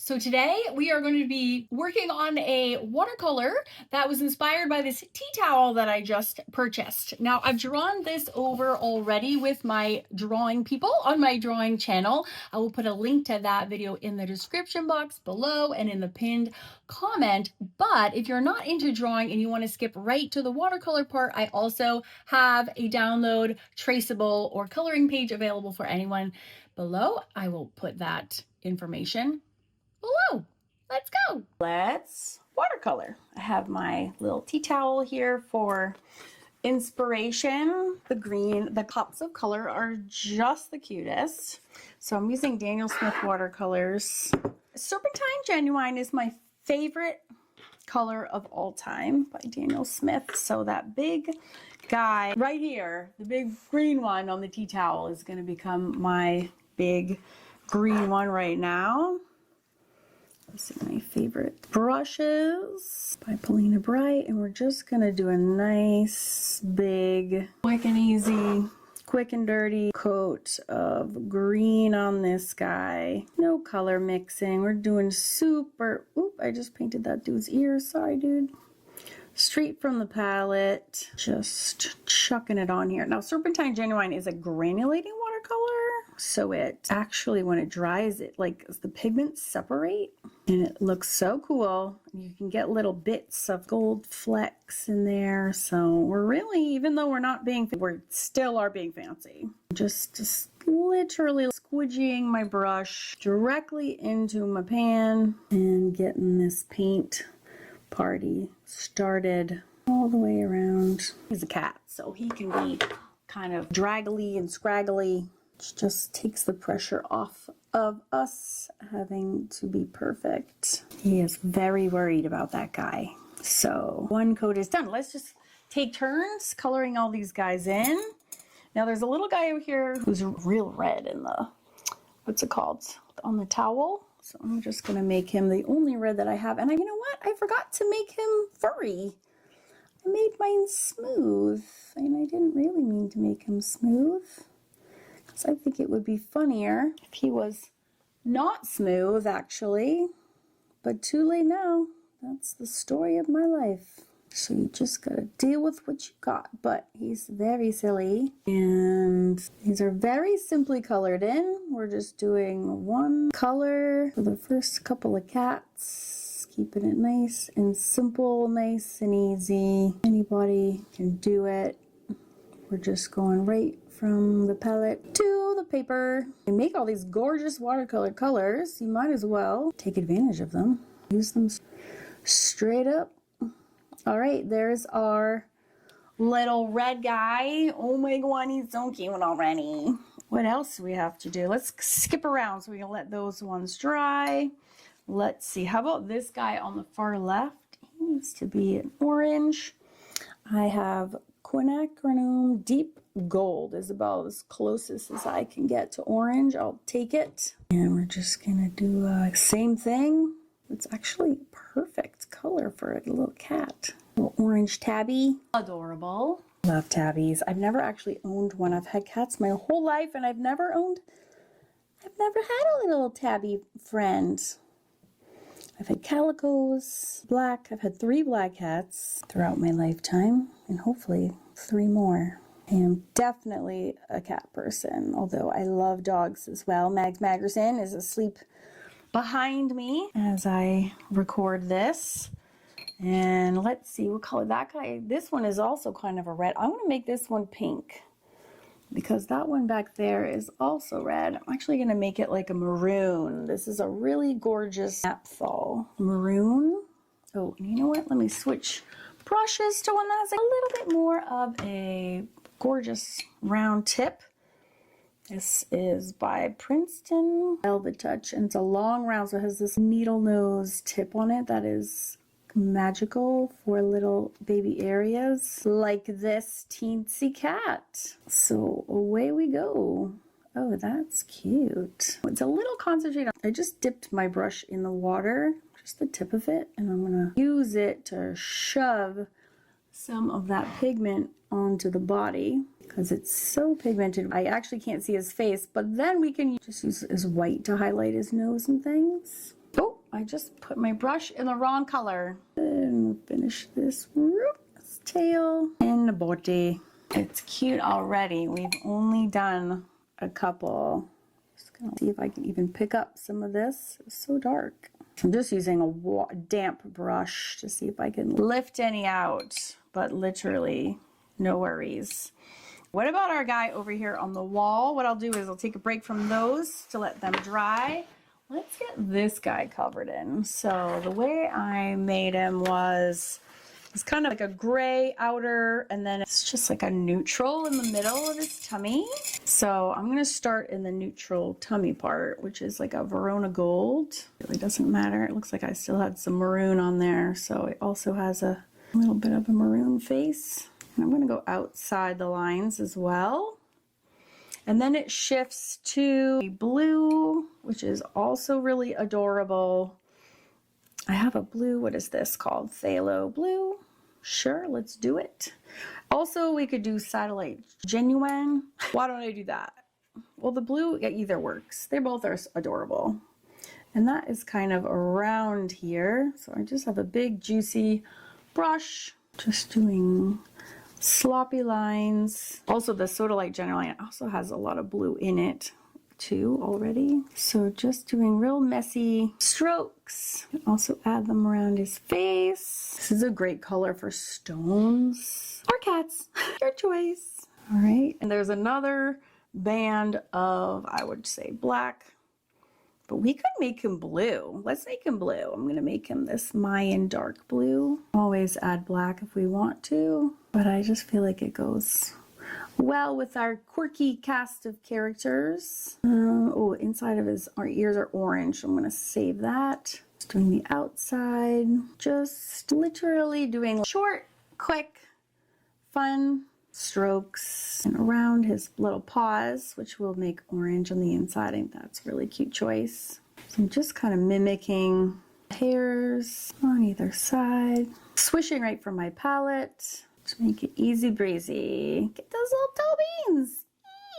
So today we are going to be working on a watercolor that was inspired by this tea towel that I just purchased. Now I've drawn this over already with my drawing people on my drawing channel. I will put a link to that video in the description box below and in the pinned comment. But if you're not into drawing and you want to skip right to the watercolor part, I also have a download, traceable, or coloring page available for anyone below. I will put that information below. Let's go. Let's watercolor. I have my little tea towel here for inspiration. The green, the pops of color are just the cutest. So I'm using Daniel Smith watercolors. Serpentine Genuine is my favorite color of all time by Daniel Smith. So that big guy right here, the big green one on the tea towel, is going to become my big green one right now. This is my favorite brushes by Paulina Bright, and we're just gonna do a nice big quick and easy, quick and dirty coat of green on this guy. No color mixing. We're doing super, oop, I just painted that dude's ears. Sorry, dude. Straight from the palette, just chucking it on here. Now, Serpentine Genuine is a granulating watercolor, so it actually, when it dries, it like the pigments separate, and it looks so cool. You can get little bits of gold flecks in there, so we're really, even though we're not being, we still are being fancy. Just literally squidgying my brush directly into my pan and getting this paint party started all the way around. He's a cat, so he can be kind of draggly and scraggly. It just takes the pressure off of us having to be perfect. He is very worried about that guy. So one coat is done. Let's just take turns coloring all these guys in. Now there's a little guy over here who's real red in the, what's it called, on the towel. So I'm just going to make him the only red that I have. And you know what? I forgot to make him furry. I made mine smooth. And I didn't really mean to make him smooth, because I think it would be funnier if he was not smooth, actually. But too late now. That's the story of my life. So you just got to deal with what you got. But he's very silly. And these are very simply colored in. We're just doing one color for the first couple of cats. Keeping it nice and simple, nice and easy. Anybody can do it. We're just going right from the palette to the paper. You make all these gorgeous watercolor colors. You might as well take advantage of them. Use them straight up. All right, there's our little red guy. Oh my God, he's so cute already. What else do we have to do? Let's skip around so we can let those ones dry. Let's see, how about this guy on the far left? He needs to be an orange. I have quinacridone Deep Gold is about as closest as I can get to orange. I'll take it. And we're just gonna do the same thing. It's actually perfect color for a little cat. Little orange tabby. Adorable. Love tabbies. I've never actually owned one. I've had cats my whole life, and I've never had a little tabby friend. I've had calicos, black. I've had 3 black cats throughout my lifetime, and hopefully 3 more. I am definitely a cat person, although I love dogs as well. Mags Magerson is asleep behind me as I record this. And let's see what color that guy. This one is also kind of a red. I want to make this one pink because that one back there is also red. I'm actually going to make it like a maroon. This is a really gorgeous naphthol maroon. Oh, and you know what? Let me switch brushes to one that has a little bit more of a gorgeous round tip. This is by Princeton Velvet Touch, and it's a long round, so it has this needle nose tip on it that is magical for little baby areas like this teensy cat. So away we go. Oh, that's cute. It's a little concentrated. I just dipped my brush in the water, just the tip of it, and I'm gonna use it to shove some of that pigment onto the body because it's so pigmented. I actually can't see his face, but then we can just use his white to highlight his nose and things. Oh, just put my brush in the wrong color. And finish this tail and the body. It's cute already. We've only done a couple. Just gonna see if I can even pick up some of this. It's so dark. I'm just using a damp brush to see if I can lift any out, but literally no worries. What about our guy over here on the wall? What I'll do is I'll take a break from those to let them dry. Let's get this guy covered in. So the way I made him was, it's kind of like a gray outer, and then it's just like a neutral in the middle of his tummy. So I'm gonna start in the neutral tummy part, which is like a Verona gold. It really doesn't matter. It looks like I still had some maroon on there. So it also has a little bit of a maroon face. And I'm gonna go outside the lines as well. And then it shifts to a blue, which is also really adorable. I have a blue, what is this called? Phthalo blue. Sure, let's do it. Also, we could do satellite genuine. Why don't I do that? Well, the blue either works. They both are adorable. And that is kind of around here. So I just have a big juicy brush, just doing sloppy lines. Also, the Sodalite Genuine also has a lot of blue in it too already. So just doing real messy strokes. Also add them around his face. This is a great color for stones or cats, your choice. All right, and there's another band of, I would say, black, but we could make him blue. Let's make him blue. I'm gonna make him this Mayan dark blue. Always add black if we want to, but I just feel like it goes well with our quirky cast of characters. Oh, inside of our ears are orange. I'm gonna save that. Just doing the outside, just literally doing short, quick, fun strokes and around his little paws, which will make orange on the inside. I think that's a really cute choice. So I'm just kind of mimicking hairs on either side, swishing right from my palette to make it easy breezy. Get those little toe beans.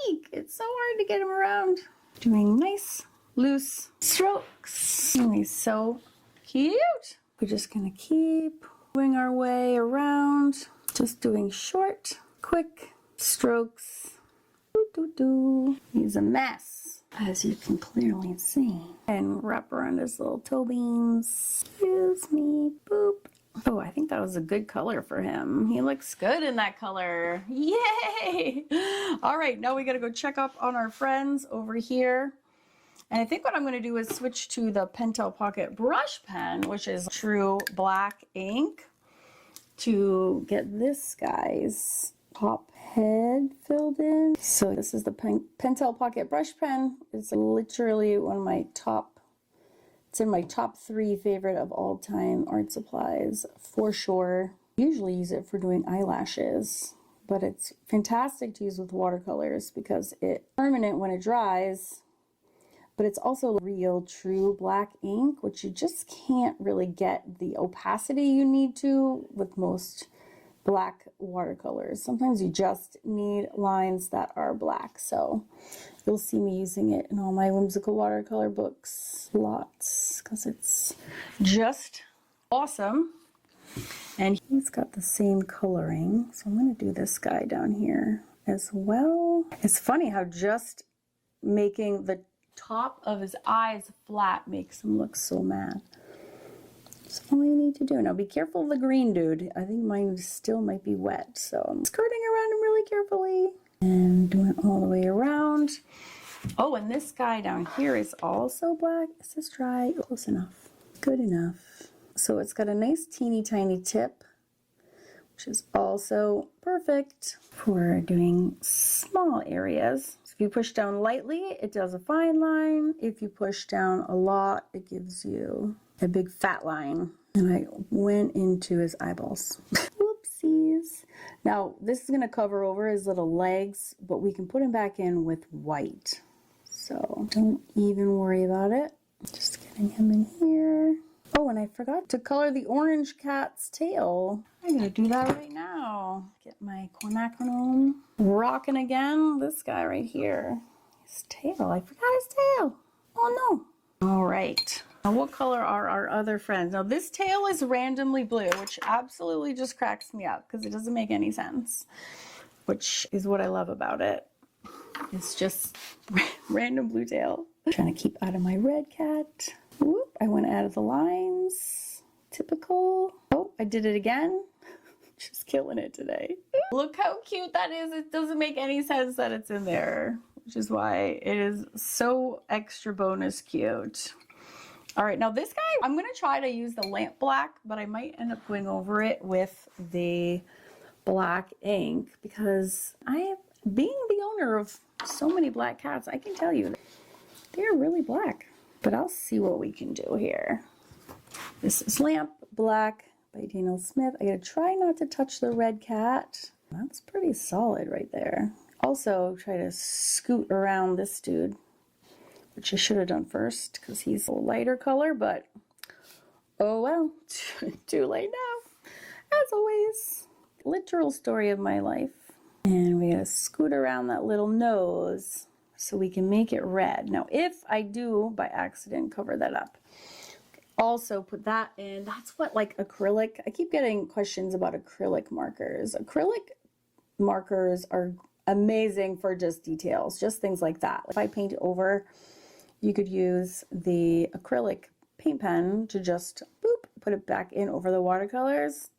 Eek! It's so hard to get them around. Doing nice, loose strokes. And he's so cute. We're just gonna keep moving our way around, just doing short, quick strokes. He's a mess, as you can clearly see. And wrap around his little toe beans. Excuse me, boop. Oh, I think that was a good color for him. He looks good in that color. Yay! All right, now we gotta go check up on our friends over here. And I think what I'm gonna do is switch to the Pentel Pocket brush pen, which is true black ink, to get this guy's top head filled in. So this is the Pentel Pocket brush pen. It's literally one of my top, it's in my top 3 favorite of all time art supplies for sure. Usually use it for doing eyelashes, but it's fantastic to use with watercolors because it's permanent when it dries, but it's also real true black ink, which you just can't really get the opacity you need to with most black watercolors. Sometimes you just need lines that are black. So you'll see me using it in all my whimsical watercolor books lots because it's just awesome. And he's got the same coloring. So I'm going to do this guy down here as well. It's funny how just making the top of his eyes flat makes him look so mad. That's all you need to do. Now be careful of the green dude. I think mine still might be wet, so I'm skirting around him really carefully and doing it all the way around. Oh, and this guy down here is also black. Is this dry? Close enough. Good enough. So it's got a nice teeny tiny tip, which is also perfect for doing small areas. So if you push down lightly, it does a fine line. If you push down a lot, it gives you a big fat line. And I went into his eyeballs. Whoopsies. Now, this is gonna cover over his little legs, but we can put him back in with white. So don't even worry about it. Just getting him in here. Oh, and I forgot to color the orange cat's tail. I'm gonna do that right now. Get my quinacridone rocking again. This guy right here. His tail, I forgot his tail. Oh no. All right. Now, what color are our other friends? Now, this tail is randomly blue, which absolutely just cracks me up because it doesn't make any sense, which is what I love about it. It's just random blue tail. I'm trying to keep out of my red cat. Whoop, I went out of the lines. Typical. Oh, I did it again. Just killing it today. Look how cute that is. It doesn't make any sense that it's in there, which is why it is so extra bonus cute. All right, now this guy, I'm gonna try to use the lamp black, but I might end up going over it with the black ink because being the owner of so many black cats, I can tell you they're really black. But I'll see what we can do here. This is lamp black by Daniel Smith. I gotta try not to touch the red cat. That's pretty solid right there. Also try to scoot around this dude, which I should have done first because he's a lighter color, but oh well, too late now. As always, literal story of my life. And we gotta scoot around that little nose so we can make it red. Now, if I do by accident cover that up, also put that in. That's what, like acrylic, I keep getting questions about acrylic markers. Acrylic markers are amazing for just details, just things like that. If I paint over, you could use the acrylic paint pen to just boop, put it back in over the watercolors.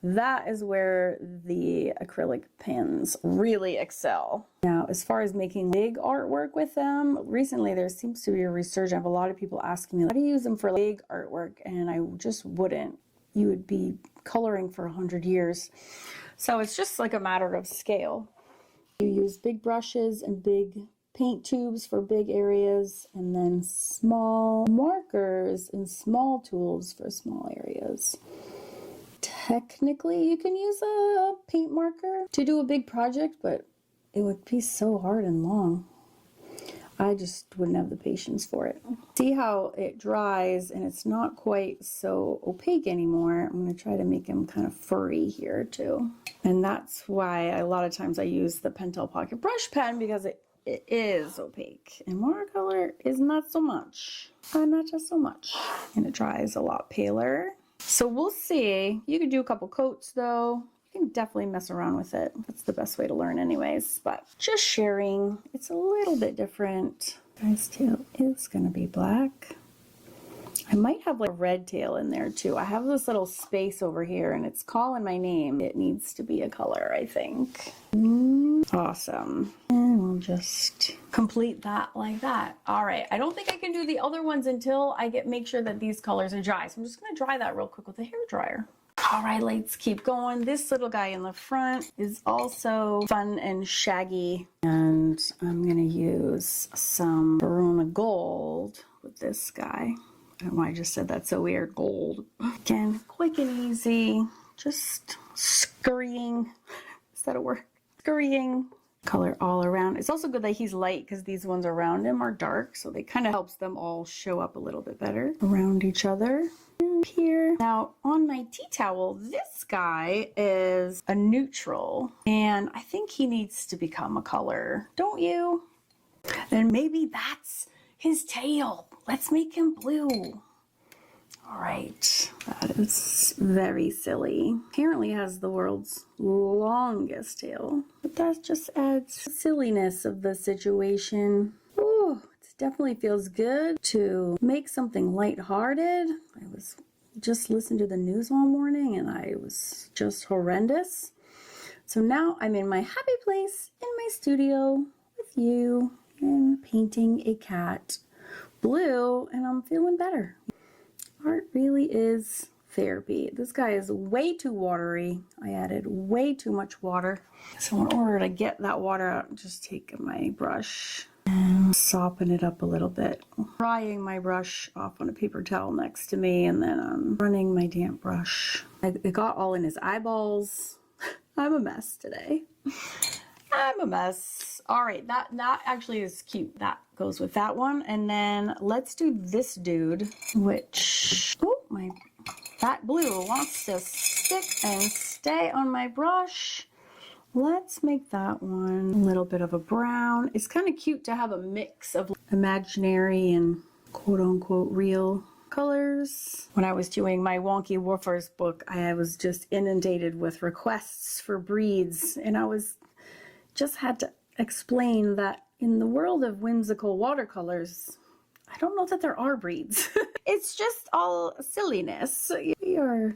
That is where the acrylic pens really excel. Now, as far as making big artwork with them, recently there seems to be a resurgence of a lot of people asking me how to use them for big artwork, and I just wouldn't. You would be coloring for 100 years. So it's just like a matter of scale. You use big brushes and big paint tubes for big areas, and then small markers and small tools for small areas. Technically, you can use a paint marker to do a big project, but it would be so hard and long. I just wouldn't have the patience for it. See how it dries and it's not quite so opaque anymore. I'm going to try to make him kind of furry here too. And that's why a lot of times I use the Pentel Pocket Brush Pen, because it is opaque. And watercolor is not so much. Not just so much. And it dries a lot paler. So we'll see. You could do a couple coats though. You can definitely mess around with it. That's the best way to learn anyways. But just sharing, it's a little bit different. Guy's tail is gonna be black. I might have like a red tail in there too. I have this little space over here and it's calling my name. It needs to be a color, I think. Awesome. And we'll just complete that like that. All right, I don't think I can do the other ones until I make sure that these colors are dry. So I'm just gonna dry that real quick with a hair dryer. All right, let's keep going. This little guy in the front is also fun and shaggy. And I'm gonna use some Verona Gold with this guy. I don't know why I just said that so weird. Gold. Again, quick and easy. Just scurrying. Is that a word? Scurrying. Color all around. It's also good that he's light because these ones around him are dark, so they kind of helps them all show up a little bit better around each other. And here. Now on my tea towel, this guy is a neutral, and I think he needs to become a color. Don't you? And maybe that's his tail. Let's make him blue. All right, that is very silly. Apparently has the world's longest tail, but that just adds silliness of the situation. Oh, it definitely feels good to make something lighthearted. I was just listening to the news all morning and I was just horrendous. So now I'm in my happy place in my studio with you and painting a cat blue, and I'm feeling better. Art really is therapy. This guy is way too watery. I added way too much water. So in order to get that water out, I'm just taking my brush and soften it up a little bit. Drying my brush off on a paper towel next to me, and then I'm running my damp brush. It got all in his eyeballs. I'm a mess today. I'm a mess. All right, that actually is cute. That goes with that one. And then let's do this dude, which, oh, that blue wants to stick and stay on my brush. Let's make that one a little bit of a brown. It's kind of cute to have a mix of imaginary and quote unquote real watercolors. When I was doing my Wonky Woofers book, I was just inundated with requests for breeds, and I just had to explain that in the world of whimsical watercolors, I don't know that there are breeds. It's just all silliness. We're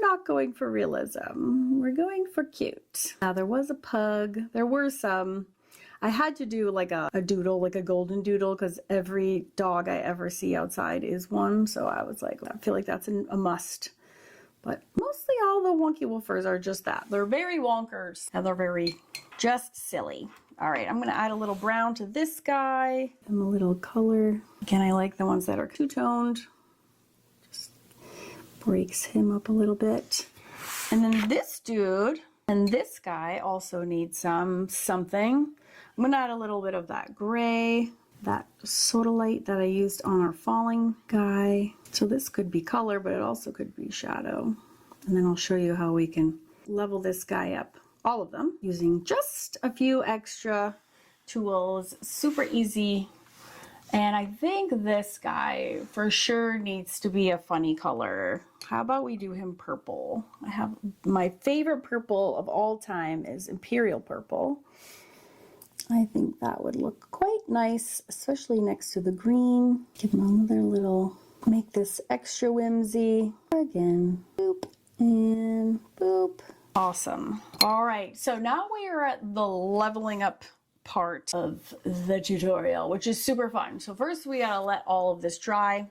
not going for realism. We're going for cute. Now there was a pug. There were some. I had to do like a doodle, like a golden doodle, because every dog I ever see outside is one. So I was like, I feel like that's a must. But mostly all the Wonky Woofers are just that. They're very wonkers and they're very just silly. All right, I'm gonna add a little brown to this guy and a little color. Again, I like the ones that are two-toned. Just breaks him up a little bit. And then this dude and this guy also need something. I'm gonna add a little bit of that gray, that soda light that I used on our falling guy. So this could be color, but it also could be shadow. And then I'll show you how we can level this guy up, all of them, using just a few extra tools. Super easy. And I think this guy for sure needs to be a funny color. How about we do him purple? I have my favorite purple of all time is Imperial Purple. I think that would look quite nice, especially next to the green. Give him another little, make this extra whimsy. Again, boop and boop. Awesome. All right, so now we are at the leveling up part of the tutorial, which is super fun. So first we gotta let all of this dry.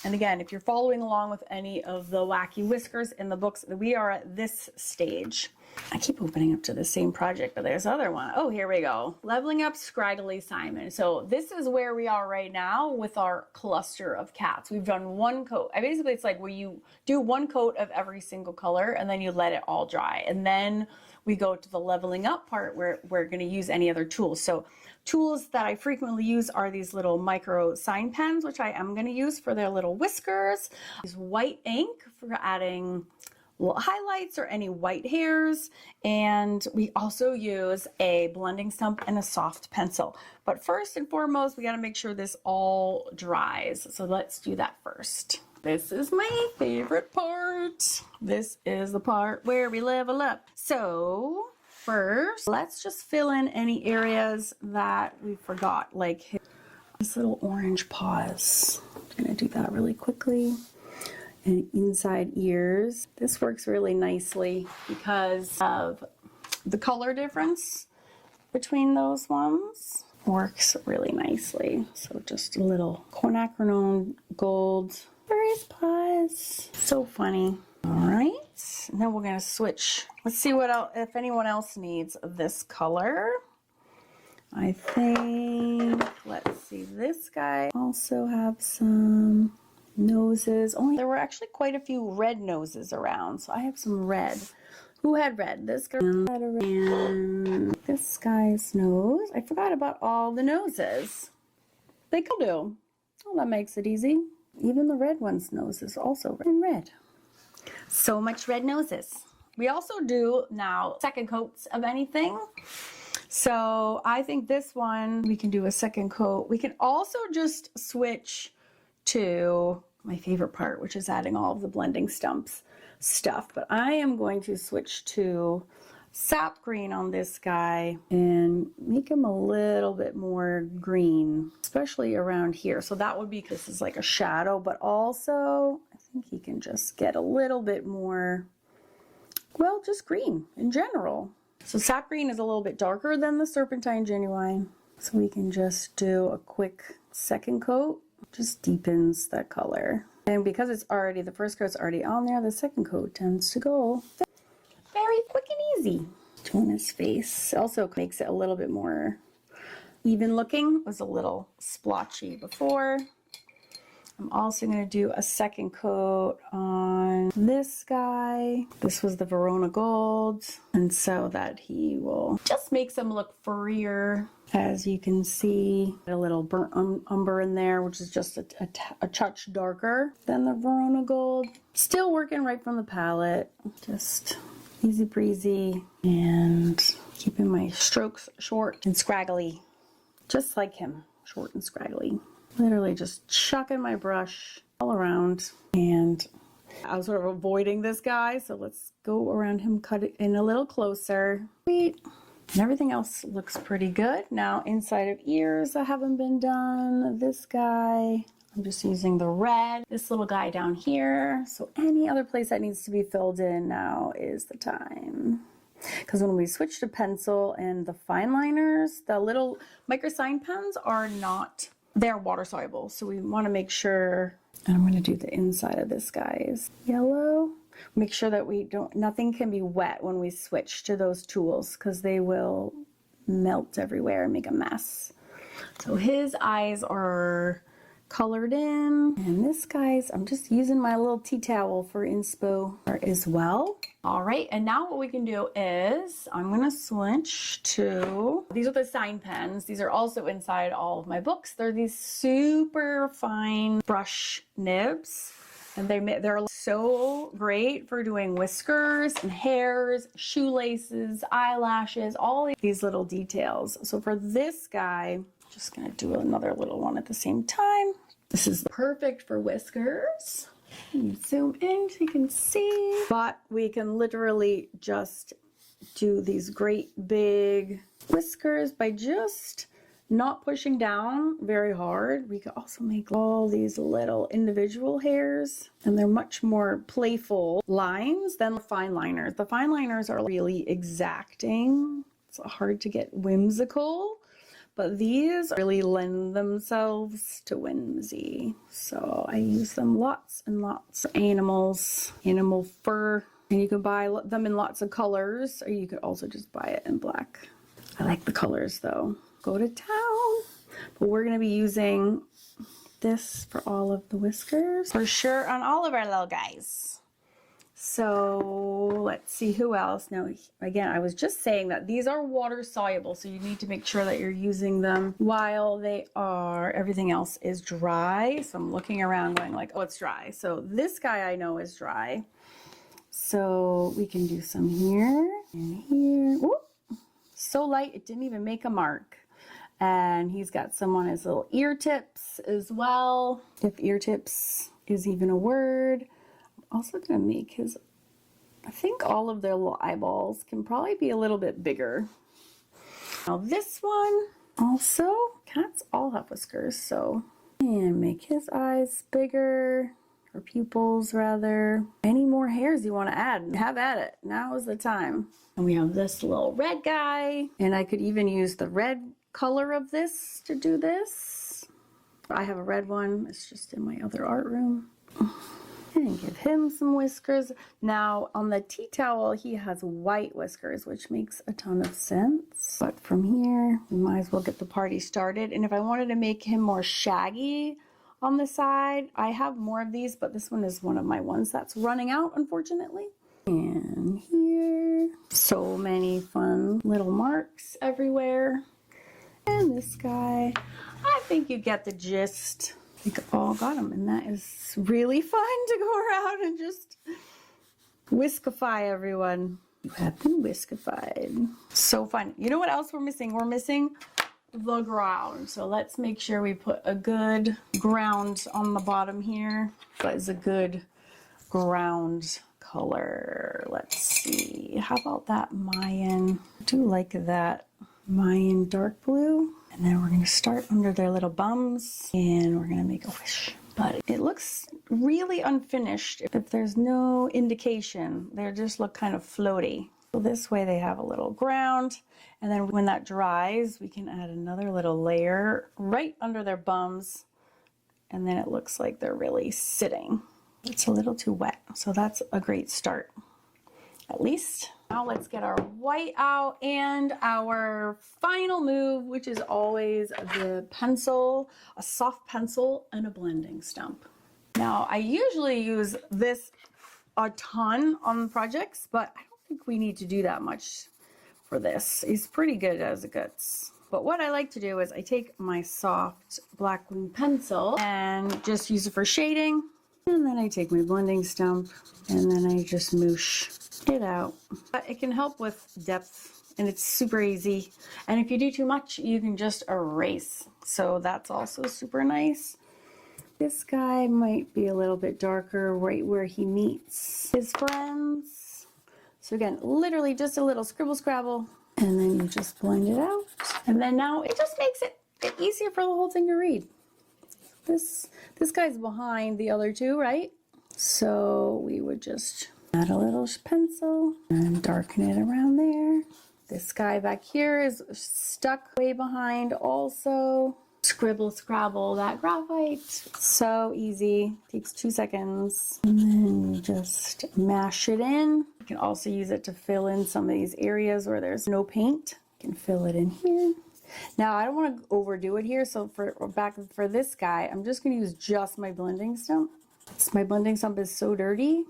And again, if you're following along with any of the wacky whiskers in the books, we are at this stage. I keep opening up to the same project, but there's other one. Oh, here we go. Leveling up Scraggly Simon. So this is where we are right now with our cluster of cats. We've done one coat. Basically, it's like where you do one coat of every single color and then you let it all dry. And then we go to the leveling up part where we're going to use any other tools. So tools that I frequently use are these little micro sign pens, which I am going to use for their little whiskers. Use white ink for adding little highlights or any white hairs, and we also use a blending stump and a soft pencil. But first and foremost, we got to make sure this all dries. So let's do that first. This is my favorite part. This is the part where we level up. So first, let's just fill in any areas that we forgot, like this little orange paws. I'm gonna do that really quickly. And inside ears. This works really nicely because of the color difference between those ones. Works really nicely. So just a little quinacridone gold. Various paws. So funny. All right. And then we're going to switch. Let's see what else, if anyone else needs this color. I think, let's see, this guy also have some noses. There were actually quite a few red noses around, so I have some red. Who had red? This guy had a red. And this guy's nose. I forgot about all the noses. They could do. Oh, that makes it easy. Even the red one's nose is also red. So much red noses. We also do now second coats of anything. So I think this one we can do a second coat. We can also just switch to my favorite part, which is adding all of the blending stumps stuff. But I am going to switch to sap green on this guy and make him a little bit more green, especially around here. So that would be, this is like a shadow, but also I think he can just get a little bit more, well, just green in general. So sap green is a little bit darker than the Serpentine Genuine. So we can just do a quick second coat. Just deepens that color. And because it's already, the first coat's already on there, the second coat tends to go very quick and easy. On his face. Also makes it a little bit more even looking. It was a little splotchy before. I'm also going to do a second coat on this guy. This was the Verona Gold. And so that he will just makes him look furrier. As you can see, a little burnt umber in there, which is just a touch darker than the Verona Gold. Still working right from the palette. Just easy breezy. And keeping my strokes short and scraggly. Just like him, short and scraggly. Literally just chucking my brush all around. And I was sort of avoiding this guy, so let's go around him, cut it in a little closer. Sweet. And everything else looks pretty good. Now inside of ears that haven't been done. This guy, I'm just using the red. This little guy down here. So any other place that needs to be filled in, now is the time. Because when we switch to pencil and the fine liners, the little micro sign pens are not, they're water soluble. So we want to make sure, and I'm going to do the inside of this guy's yellow. Make sure that nothing can be wet when we switch to those tools, because they will melt everywhere and make a mess. So his eyes are colored in, and this guy's, I'm just using my little tea towel for inspo as well. All right, and now what we can do is I'm gonna switch to, these are the sign pens. These are also inside all of my books. They're these super fine brush nibs, and they're so great for doing whiskers and hairs, shoelaces, eyelashes, all these little details. So for this guy, just gonna do another little one at the same time. This is perfect for whiskers. You zoom in so you can see, but we can literally just do these great big whiskers by just not pushing down very hard. We could also make all these little individual hairs, and they're much more playful lines than the fine liners. The fine liners are really exacting. It's hard to get whimsical. But these really lend themselves to whimsy. So I use them lots and lots. Animals, animal fur. And you can buy them in lots of colors, or you could also just buy it in black. I like the colors though. Go to town. But we're gonna be using this for all of the whiskers. For sure on all of our little guys. So let's see who else. Now, again, I was just saying that these are water soluble, so you need to make sure that you're using them while everything else is dry. So I'm looking around going like, oh, it's dry. So this guy I know is dry. So we can do some here and here. Ooh, so light, it didn't even make a mark. And he's got some on his little ear tips as well, if ear tips is even a word. Also gonna make his, I think all of their little eyeballs can probably be a little bit bigger. Now this one, also, cats all have whiskers, so, and make his eyes bigger, or pupils rather. Any more hairs you wanna add, have at it. Now is the time. And we have this little red guy, and I could even use the red color of this to do this. I have a red one, it's just in my other art room. And give him some whiskers. Now on the tea towel, he has white whiskers, which makes a ton of sense. But from here, we might as well get the party started. And if I wanted to make him more shaggy on the side, I have more of these, but this one is one of my ones that's running out, unfortunately. And here, so many fun little marks everywhere. And this guy, I think you get the gist. I think all got them, and that is really fun to go around and just whiskify everyone. You have been whiskified. So fun. You know what else we're missing? We're missing the ground. So let's make sure we put a good ground on the bottom here. What is a good ground color? Let's see. How about that Mayan? I do like that Mayan dark blue. And then we're going to start under their little bums, and we're going to make a wish. But it looks really unfinished. If there's no indication, they just look kind of floaty. So this way they have a little ground, and then when that dries, we can add another little layer right under their bums, and then it looks like they're really sitting. It's a little too wet, so that's a great start, at least. Now let's get our white out, and our final move, which is always the pencil, a soft pencil and a blending stump. Now I usually use this a ton on projects, but I don't think we need to do that much for this. It's pretty good as it gets. But what I like to do is I take my soft black wing pencil and just use it for shading. And then I take my blending stump and then I just moosh it out. But it can help with depth, and it's super easy. And if you do too much, you can just erase. So that's also super nice. This guy might be a little bit darker right where he meets his friends. So again, literally just a little scribble scrabble, and then you just blend it out. And then now it just makes it easier for the whole thing to read. This guy's behind the other two, right? So we would just add a little pencil and darken it around there. This guy back here is stuck way behind also. Scribble scrabble that graphite. So easy. Takes 2 seconds. And then you just mash it in. You can also use it to fill in some of these areas where there's no paint. You can fill it in here. Now I don't want to overdo it here, so for this guy, I'm just going to use just my blending stump. My blending stump is so dirty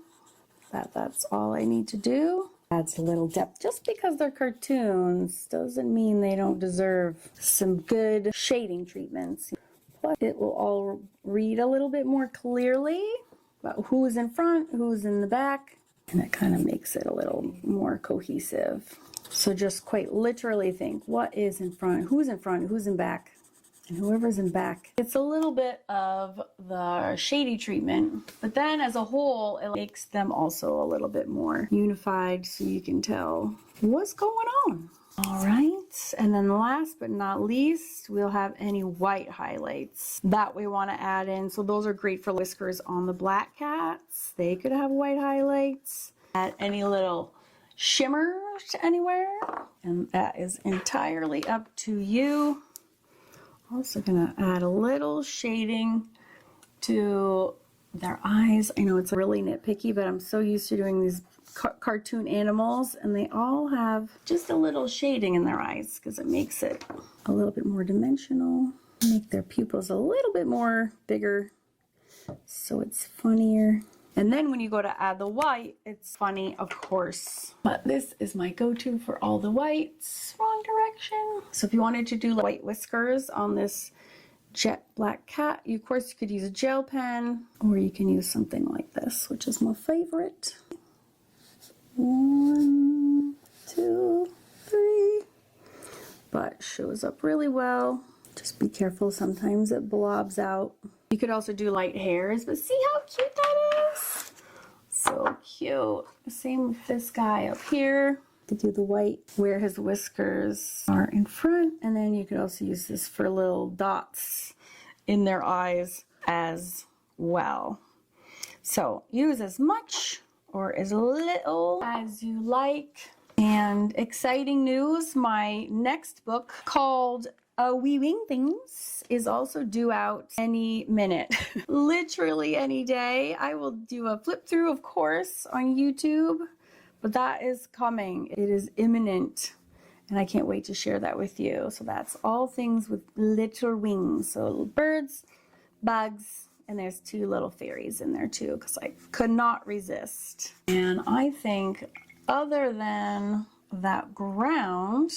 that that's all I need to do. Adds a little depth. Just because they're cartoons doesn't mean they don't deserve some good shading treatments. But it will all read a little bit more clearly about who's in front, who's in the back, and it kind of makes it a little more cohesive. So just quite literally think, what is in front, who's in back, and whoever's in back. It's a little bit of the shady treatment, but then as a whole, it makes them also a little bit more unified so you can tell what's going on. All right, and then last but not least, we'll have any white highlights that we want to add in. So those are great for whiskers on the black cats. They could have white highlights. Add any little shimmer anywhere, and that is entirely up to you. Also gonna add a little shading to their eyes. I know it's really nitpicky, but I'm so used to doing these cartoon animals, and they all have just a little shading in their eyes because it makes it a little bit more dimensional. Make their pupils a little bit more bigger so it's funnier. And then when you go to add the white, it's funny, of course. But this is my go-to for all the whites. Wrong direction. So if you wanted to do white whiskers on this jet black cat, of course you could use a gel pen, or you can use something like this, which is my favorite. 1, 2, 3. But shows up really well. Just be careful, sometimes it blobs out. You could also do light hairs, but see how cute that is? So cute. Same with this guy up here. To do the white where his whiskers are in front, and then you could also use this for little dots in their eyes as well. So use as much or as little as you like. And exciting news, my next book called We Wing Things is also due out any minute. Literally any day. I will do a flip through, of course, on YouTube, but that is coming. It is imminent, and I can't wait to share that with you. So that's all things with little wings. So little birds, bugs, and there's 2 little fairies in there too, because I could not resist. And I think other than that ground,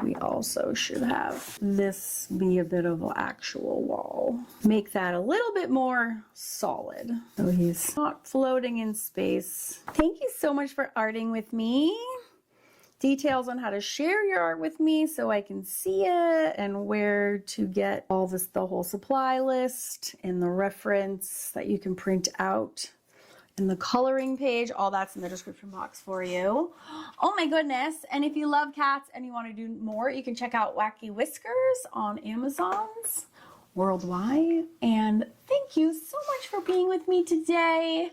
we also should have this be a bit of an actual wall. Make that a little bit more solid so he's not floating in space. Thank you so much for arting with me. Details on how to share your art with me so I can see it, and where to get all this, the whole supply list and the reference that you can print out. And the coloring page, all that's in the description box for you. Oh my goodness. And if you love cats and you want to do more, you can check out Wacky Whiskers on Amazon's worldwide. And thank you so much for being with me today.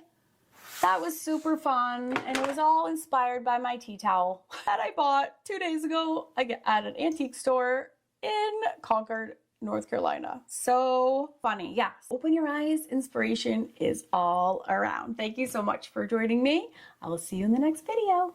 That was super fun. And it was all inspired by my tea towel that I bought 2 days ago at an antique store in Concord, North Carolina. So funny. Yes. Open your eyes. Inspiration is all around. Thank you so much for joining me. I will see you in the next video.